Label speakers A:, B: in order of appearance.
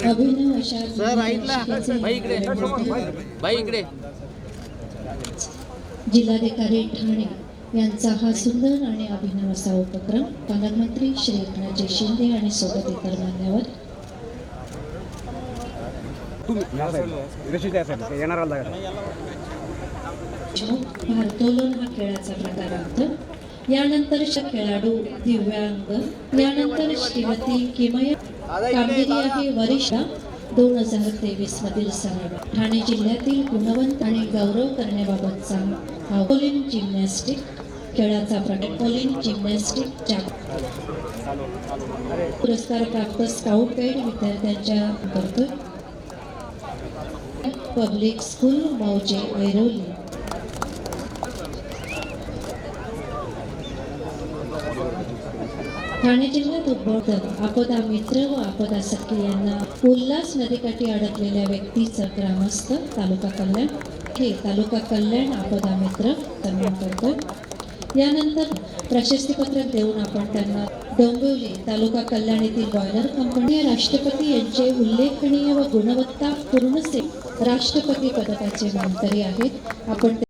A: अभिनव अशा
B: सर ऐकला बाई इकडे
A: जिल्हाधिकारी ठाणे यांचा हा सुंदर आणि अभिनव असा उपक्रम पालकमंत्री श्री एकनाथजी शिंदे आणि सोबत इतर मान्यवर भारोत्तोलन हा खेळाचा प्रकार आहे. यानंतर खेळाडू दिव्यांग, यानंतर श्रीमती किमया कामगिरी आहे वरिष्ठ 2023 मधील सराव ठाणे जिल्ह्यातील गुणवंत आणि गौरव करण्याबाबतचा हा ऑलिम्पिक जिम्नॅस्टिक खेळाचा प्रकार ऑलिम्पिक जिम्नॅस्टिक पुरस्कार प्राप्त स्काउट गाईड विद्यार्थ्यांच्या करतोय पब्लिक स्कूल मौजे ऐरोली. ठाणे जिल्ह्यात उद्भवतात आपदा मित्र व आपदा सखी यांना उल्हास नदीकाठी अडकलेल्या व्यक्तीचा ग्रामस्थ तालुका कल्याण हे तालुका कल्याण आपदा मित्र सन्मान करतोय. यानंतर प्रशस्तीपत्रक देऊन आपण त्यांना डोंबिवली तालुका कल्याण येथील बॉयलर कंपनी राष्ट्रपती यांचे उल्लेखनीय व गुणवत्ता पूर्ण राष्ट्रपती पदकाचे मानकरी आहेत. आपण